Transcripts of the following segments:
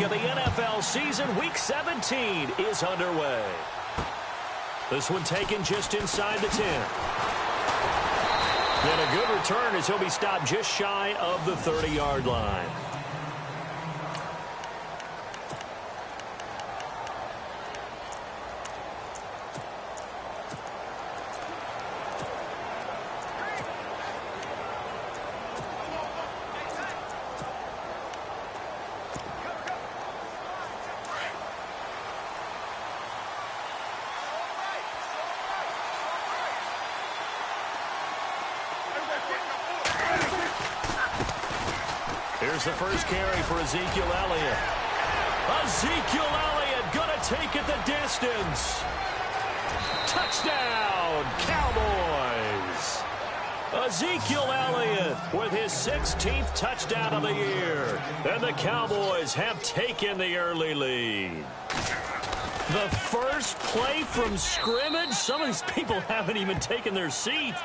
of the NFL season. Week 17 is underway. This one taken just inside the 10. And a good return as he'll be stopped just shy of the 30-yard line. Here's the first carry for Ezekiel Elliott. Ezekiel Elliott going to take it the distance. Touchdown, Cowboys. Ezekiel Elliott with his 16th touchdown of the year. And the Cowboys have taken the early lead. The first play from scrimmage. Some of these people haven't even taken their seat.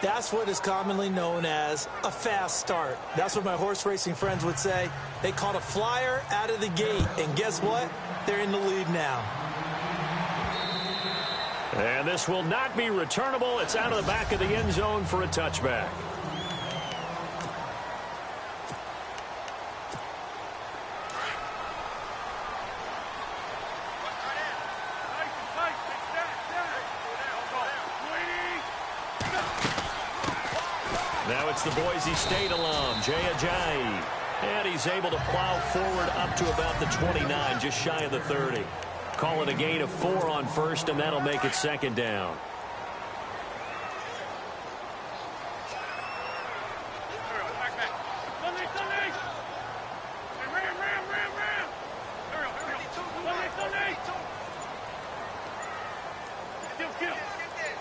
That's what is commonly known as a fast start. That's what my horse racing friends would say. They caught a flyer out of the gate, and guess what? They're in the lead now. And this will not be returnable. It's out of the back of the end zone for a touchback. Now it's the Boise State alum, Jay Ajayi. And he's able to plow forward up to about the 29, just shy of the 30. Call it a gain of 4 on first, and that'll make it second down.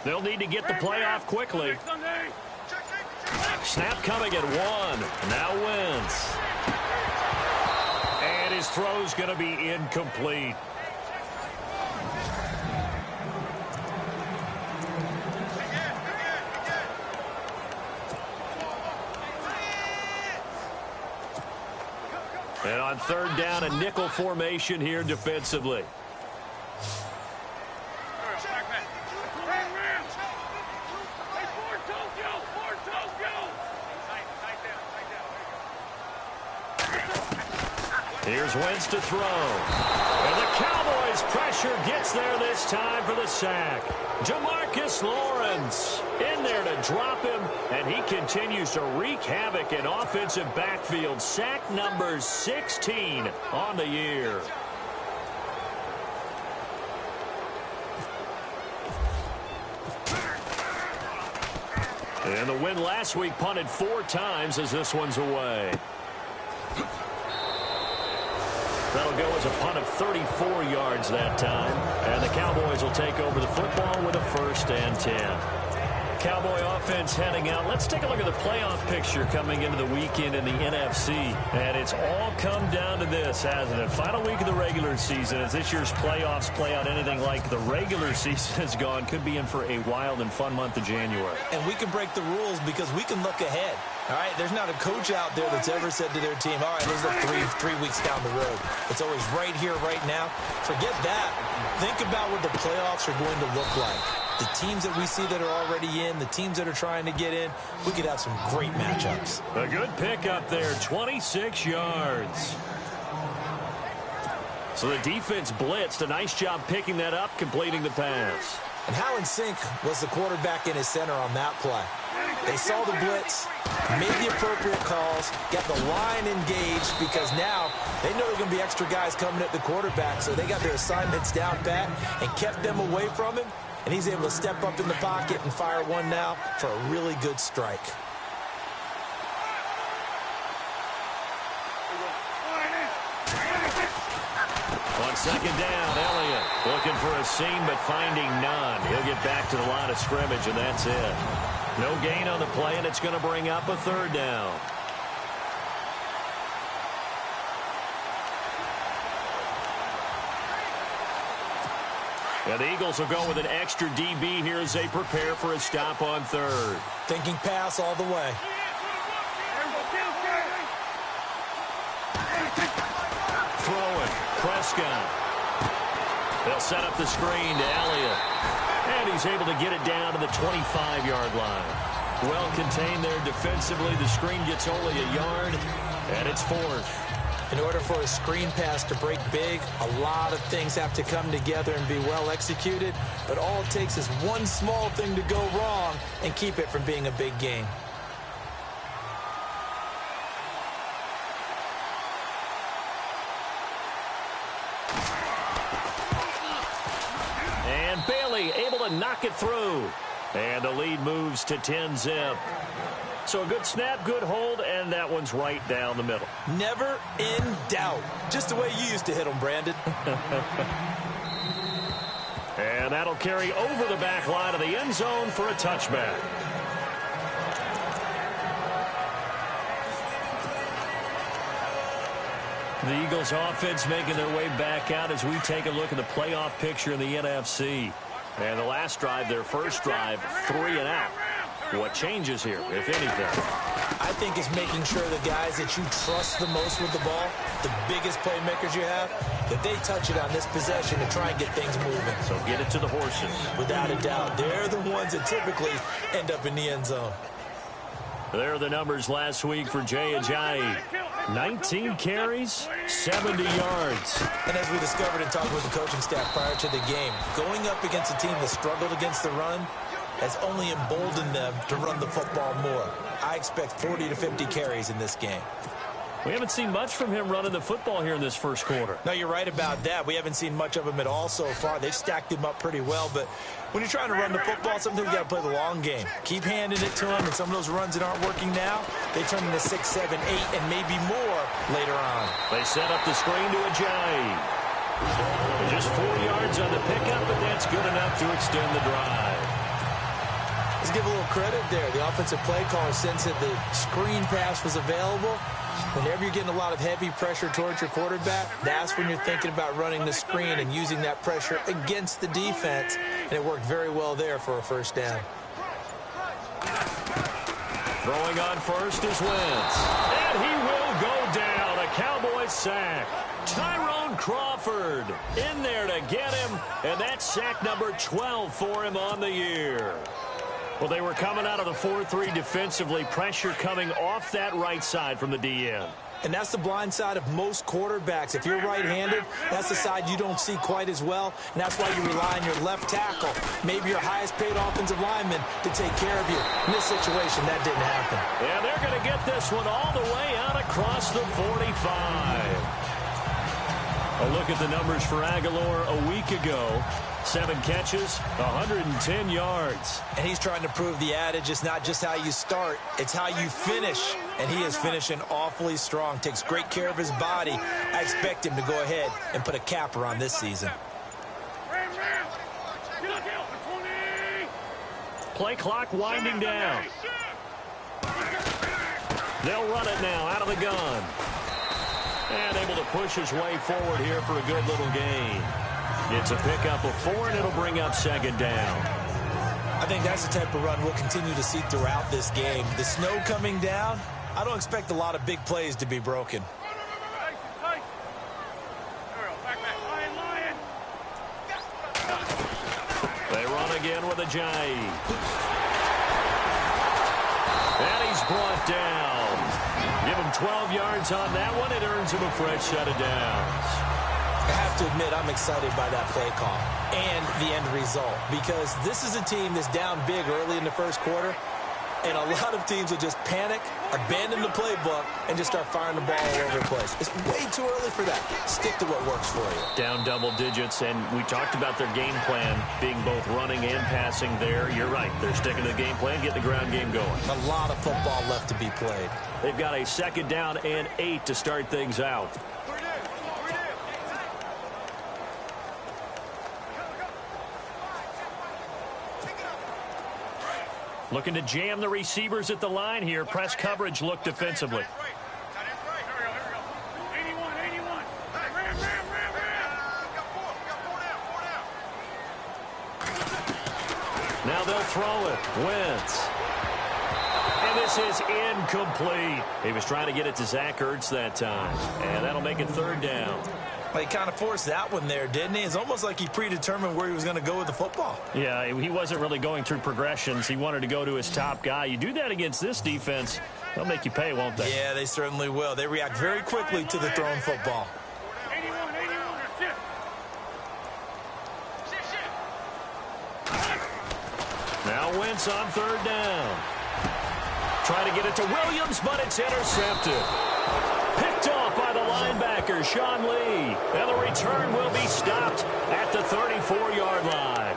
They'll need to get the play off quickly. Snap coming at 1. Now Wentz. And his throw's going to be incomplete. And on third down, a nickel formation here defensively. Here's Wentz to throw. And the Cowboys' pressure gets there this time for the sack. Jamarcus Lawrence in there to drop him, and he continues to wreak havoc in offensive backfield. Sack number 16 on the year. And the win last week punted 4 times as this one's away. That'll go as a punt of 34 yards that time. And the Cowboys will take over the football with a 1st and 10. Cowboy offense heading out. Let's take a look at the playoff picture coming into the weekend in the NFC. And it's all come down to this, hasn't it? Final week of the regular season. As this year's playoffs play out anything like the regular season has gone, could be in for a wild and fun month of January. And we can break the rules because we can look ahead. All right, there's not a coach out there that's ever said to their team, all right, let's look three weeks down the road. It's always right here, right now. Forget that. Think about what the playoffs are going to look like. The teams that we see that are already in, the teams that are trying to get in, we could have some great matchups. A good pickup there, 26 yards. So the defense blitzed. A nice job picking that up, completing the pass. And how in sync was the quarterback in his center on that play? They saw the blitz, made the appropriate calls, got the line engaged because now they know there are going to be extra guys coming at the quarterback, so they got their assignments down pat and kept them away from him, and he's able to step up in the pocket and fire one now for a really good strike. On second down, Elliott looking for a seam but finding none. He'll get back to the line of scrimmage, and that's it. No gain on the play, and it's going to bring up a 3rd down. And the Eagles will go with an extra DB here as they prepare for a stop on 3rd. Thinking pass all the way. Throwing. Prescott. They'll set up the screen to Elliott. And he's able to get it down to the 25-yard line. Well contained there defensively. The screen gets only a yard, and it's fourth. In order for a screen pass to break big, a lot of things have to come together and be well executed. But all it takes is one small thing to go wrong and keep it from being a big gain. And Bailey able to knock it through. And the lead moves to 10-zip. So a good snap, good hold, and that one's right down the middle. Never in doubt. Just the way you used to hit them, Brandon. And that'll carry over the back line of the end zone for a touchback. The Eagles offense making their way back out as we take a look at the playoff picture in the NFC. And the last drive, their first drive, 3 and out. What changes here, if anything? I think it's making sure the guys that you trust the most with the ball, the biggest playmakers you have, that they touch it on this possession to try and get things moving. So get it to the horses. Without a doubt. They're the ones that typically end up in the end zone. There are the numbers last week for Jay Ajayi. 19 carries, 70 yards. And as we discovered in talking with the coaching staff prior to the game, going up against a team that struggled against the run has only emboldened them to run the football more. I expect 40 to 50 carries in this game. We haven't seen much from him running the football here in this first quarter. No, you're right about that. We haven't seen much of him at all so far. They've stacked him up pretty well, but when you're trying to run the football, sometimes you got to play the long game. Keep handing it to him, and some of those runs that aren't working now, they turn into 6, 7, 8, and maybe more later on. They set up the screen to Ajayi. Just 4 yards on the pickup, but that's good enough to extend the drive. Let's give a little credit there. The offensive play caller sensed that the screen pass was available. Whenever you're getting a lot of heavy pressure towards your quarterback, that's when you're thinking about running the screen and using that pressure against the defense. And it worked very well there for a first down. Throwing on first is Wentz. And he will go down. A Cowboys sack. Tyrone Crawford in there to get him. And that's sack number 12 for him on the year. Well, they were coming out of the 4-3 defensively. Pressure coming off that right side from the DN. And that's the blind side of most quarterbacks. If you're right-handed, that's the side you don't see quite as well. And that's why you rely on your left tackle, maybe your highest-paid offensive lineman, to take care of you. In this situation, that didn't happen. And they're going to get this one all the way out across the 45. A look at the numbers for Aguilar a week ago. 7 catches, 110 yards. And he's trying to prove the adage, it's not just how you start, it's how you finish. And he is finishing awfully strong, takes great care of his body. I expect him to go ahead and put a capper on this season. Play clock winding down. They'll run it now out of the gun. And able to push his way forward here for a good little gain. It's a pickup of 4, and it'll bring up second down. I think that's the type of run we'll continue to see throughout this game. The snow coming down, I don't expect a lot of big plays to be broken. They run again with Ajayi. And he's brought down. Give him 12 yards on that one. It earns him a fresh set of downs. I have to admit, I'm excited by that play call and the end result, because this is a team that's down big early in the first quarter, and a lot of teams will just panic, abandon the playbook, and just start firing the ball all over the place. It's way too early for that. Stick to what works for you. Down double digits, and we talked about their game plan being both running and passing there. You're right. They're sticking to the game plan, getting the ground game going. A lot of football left to be played. They've got a second down and 8 to start things out. Looking to jam the receivers at the line here. Press coverage look defensively. Now they'll throw it. Wentz. And this is incomplete. He was trying to get it to Zach Ertz that time. And that'll make it third down. He kind of forced that one there, didn't he? It's almost like he predetermined where he was going to go with the football. Yeah, he wasn't really going through progressions. He wanted to go to his top guy. You do that against this defense, they'll make you pay, won't they? Yeah, they certainly will. They react very quickly to the thrown football. Now Wentz on third down. Try to get it to Williams, but it's intercepted. Picked off by the linebacker, Sean Lee. And the return will be stopped at the 34-yard line.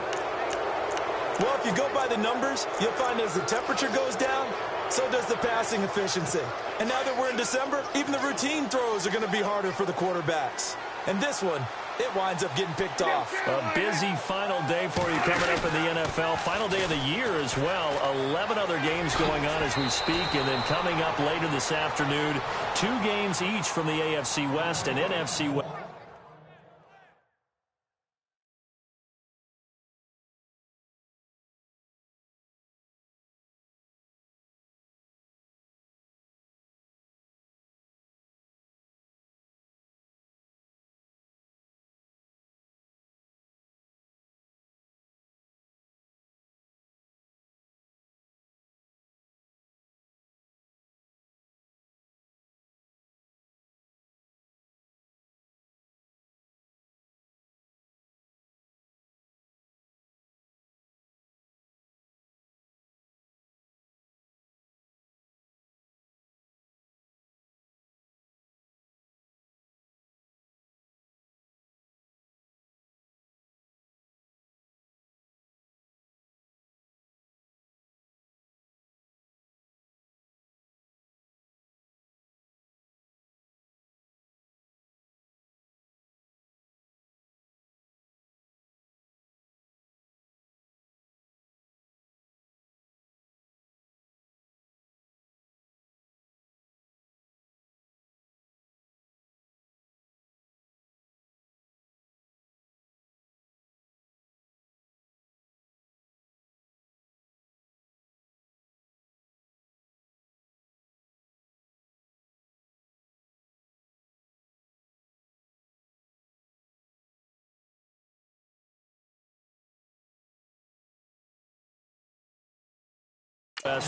Well, if you go by the numbers, you'll find as the temperature goes down, so does the passing efficiency. And now that we're in December, even the routine throws are going to be harder for the quarterbacks. And this one, it winds up getting picked off. A busy final day for you coming up in the NFL. Final day of the year as well. 11 other games going on as we speak. And then coming up later this afternoon, 2 games each from the AFC West and NFC West.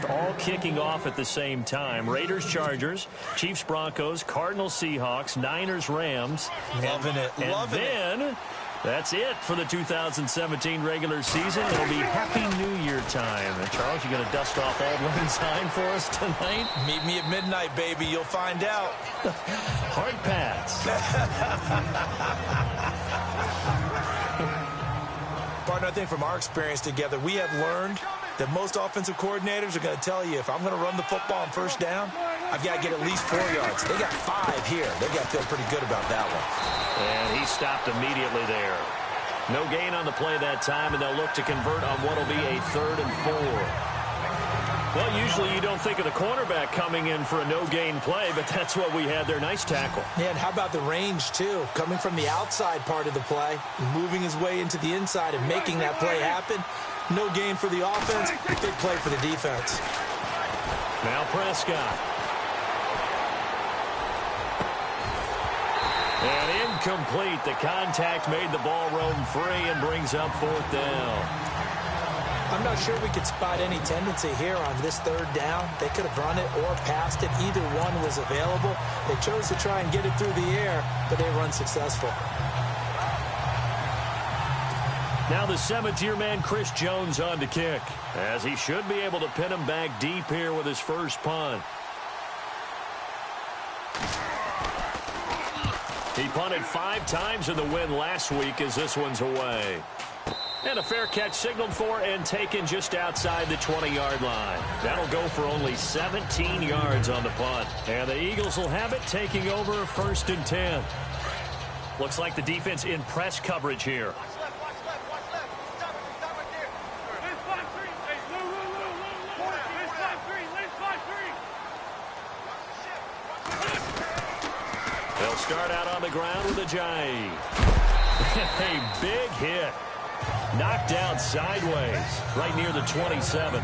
All kicking off at the same time. Raiders, Chargers, Chiefs, Broncos, Cardinals, Seahawks, Niners, Rams. Loving it. And then that's it for the 2017 regular season. It'll be Happy New Year time. And Charles, you going to dust off Auld Lang Syne for us tonight? Meet me at midnight, baby. You'll find out. Hard pass. Partner, I think from our experience together, we have learned that most offensive coordinators are going to tell you, if I'm going to run the football on first down, I've got to get at least 4 yards. They got 5 here. They've got to feel pretty good about that one. And he stopped immediately there. No gain on the play that time, and they'll look to convert on what will be a 3rd and 4. Well, usually you don't think of the cornerback coming in for a no-gain play, but that's what we had there. Nice tackle. Yeah, and how about the range, too? Coming from the outside part of the play, moving his way into the inside and making that play happen. No gain for the offense, big play for the defense. Now Prescott. And incomplete. The contact made the ball roam free and brings up 4th down. I'm not sure we could spot any tendency here on this 3rd down. They could have run it or passed it. Either one was available. They chose to try and get it through the air, but they were unsuccessful. Now the 7th-year man, Chris Jones, on to kick, as he should be able to pin him back deep here with his first punt. He punted 5 times in the win last week as this one's away. And a fair catch signaled for and taken just outside the 20-yard line. That'll go for only 17 yards on the punt. And the Eagles will have it, taking over 1st and 10. Looks like the defense in press coverage here. They'll start out on the ground with a jive. A big hit. Knocked down sideways, right near the 27.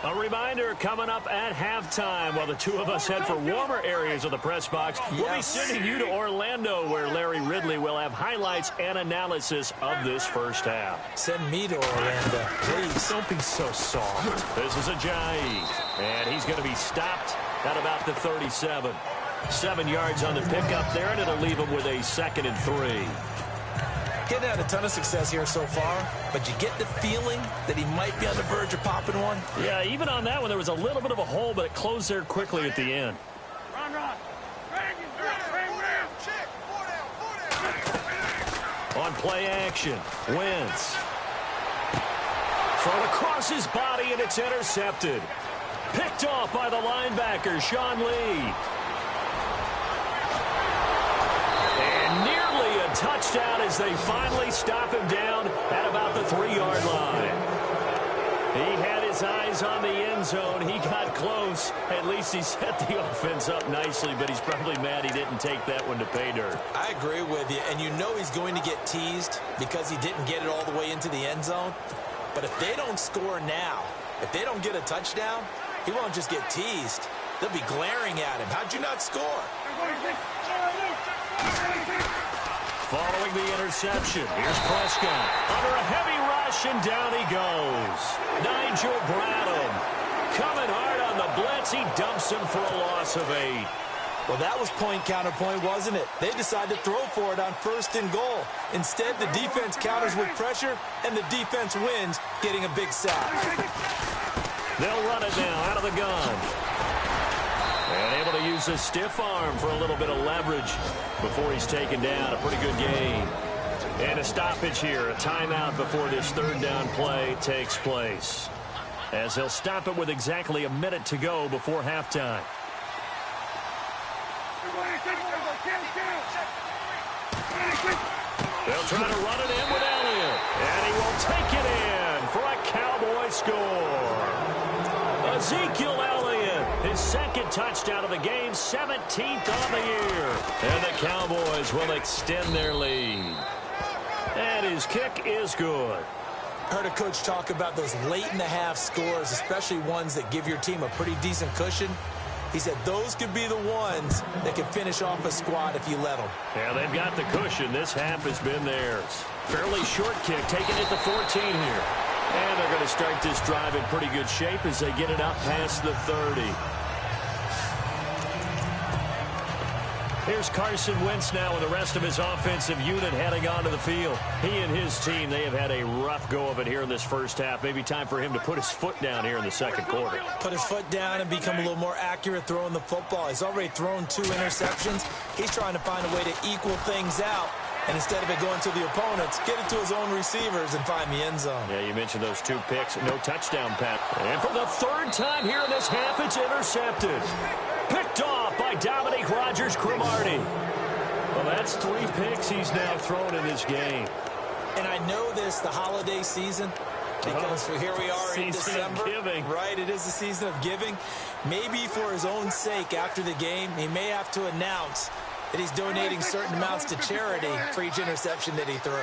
A reminder coming up at halftime while the two of us head for warmer areas of the press box. Yes. We'll be sending you to Orlando where Larry Ridley will have highlights and analysis of this first half. Send me to Orlando, please. Don't be so soft. This is Ajayi, and he's going to be stopped at about the 37. 7 yards on the pickup there, and it'll leave him with a 2nd and 3. Getting had a ton of success here so far, but you get the feeling that he might be on the verge of popping one. Yeah, even on that one, there was a little bit of a hole, but it closed there quickly at the end. On play action, Wentz. Thrown across his body, and it's intercepted. Picked off by the linebacker, Sean Lee. Touchdown as they finally stop him down at about the 3-yard line. He had his eyes on the end zone. He got close. At least he set the offense up nicely, but he's probably mad he didn't take that one to pay dirt. I agree with you, and you know he's going to get teased because he didn't get it all the way into the end zone. But if they don't score now, if they don't get a touchdown, he won't just get teased. They'll be glaring at him. How'd you not score? Following the interception, here's Prescott. Under a heavy rush, and down he goes. Nigel Bradham coming hard on the blitz. He dumps him for a loss of 8. Well, that was point counterpoint, wasn't it? They decided to throw for it on 1st and goal. Instead, the defense counters with pressure, and the defense wins, getting a big sack. They'll run it now out of the gun. And able to use a stiff arm for a little bit of leverage before he's taken down. A pretty good game. And a stoppage here, a timeout before this 3rd down play takes place. As they'll stop it with exactly a minute to go before halftime. They'll try to run it in with Elliott. And he will take it in for a Cowboy score. Ezekiel Elliott, his 2nd touchdown of the game, 17th on the year. And the Cowboys will extend their lead. And his kick is good. Heard a coach talk about those late-in-the-half scores, especially ones that give your team a pretty decent cushion. He said those could be the ones that can finish off a squad if you let them. Yeah, they've got the cushion. This half has been theirs. Fairly short kick, taken at the 14 here. And they're going to start this drive in pretty good shape as they get it up past the 30. Here's Carson Wentz now with the rest of his offensive unit heading onto the field. He and his team, they have had a rough go of it here in this first half. Maybe time for him to put his foot down here in the 2nd quarter. Put his foot down and become a little more accurate throwing the football. He's already thrown 2 interceptions. He's trying to find a way to equal things out. And instead of it going to the opponents, get it to his own receivers and find the end zone. Yeah, you mentioned those 2 picks. No touchdown pass. And for the 3rd time here in this half, it's intercepted. Picked off by Dominique Rodgers-Cromartie. Well, that's 3 picks he's now thrown in this game. And I know this, the holiday season, because here we are in December. Right, it is the season of giving. Maybe for his own sake after the game, he may have to announce that he's donating certain amounts to charity for each interception that he threw.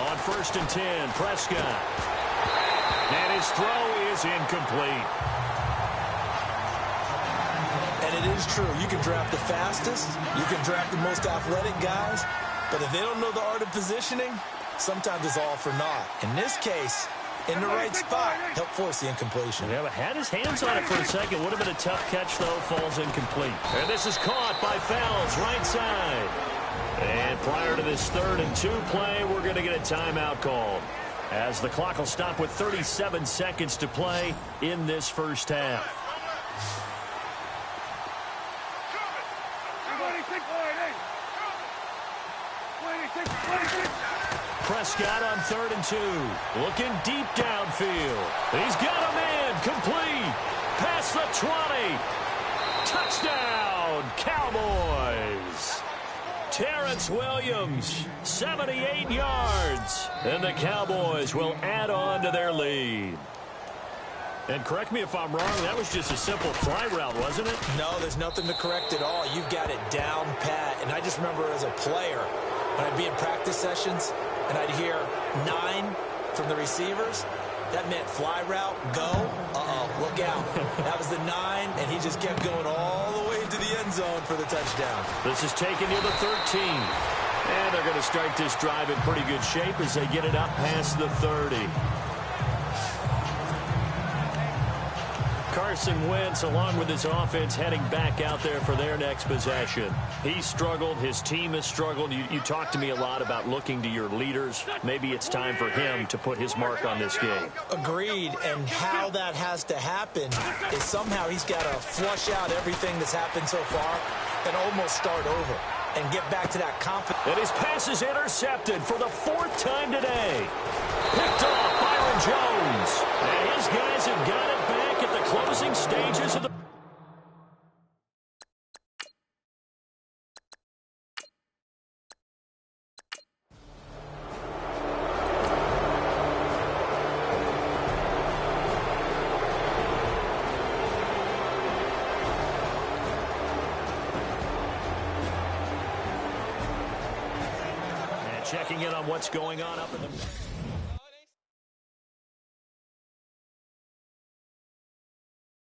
On 1st and 10, Prescott. And his throw is incomplete. And it is true. You can draft the fastest. You can draft the most athletic guys. But if they don't know the art of positioning, sometimes it's all for naught. In this case, in the right spot, help force the incompletion. Yeah, but had his hands on it for a second. Would have been a tough catch, though. Falls incomplete. And this is caught by Fells, right side. And prior to this 3rd and 2 play, we're going to get a timeout called, as the clock will stop with 37 seconds to play in this first half. Prescott on 3rd and 2. Looking deep downfield. He's got a man. Complete. Past the 20. Touchdown, Cowboys. Terrence Williams, 78 yards. And the Cowboys will add on to their lead. And correct me if I'm wrong, that was just a simple fly route, wasn't it? No, there's nothing to correct at all. You've got it down pat. And I just remember as a player, when I'd be in practice sessions, and I'd hear 9 from the receivers, That meant fly route, go. Uh-oh, look out. That was the 9, and he just kept going all the way into the end zone for the touchdown. This is taken near the 13. And they're going to start this drive in pretty good shape as they get it up past the 30. Carson Wentz, along with his offense, heading back out there for their next possession. He struggled. His team has struggled. You talked to me a lot about looking to your leaders. Maybe it's time for him to put his mark on this game. Agreed. And how that has to happen is somehow he's got to flush out everything that's happened so far and almost start over and get back to that confidence. And his pass is intercepted for the 4th time today. Picked off Byron Jones. And his guys have got it back at the closing stages of the... Checking in on what's going on up in the...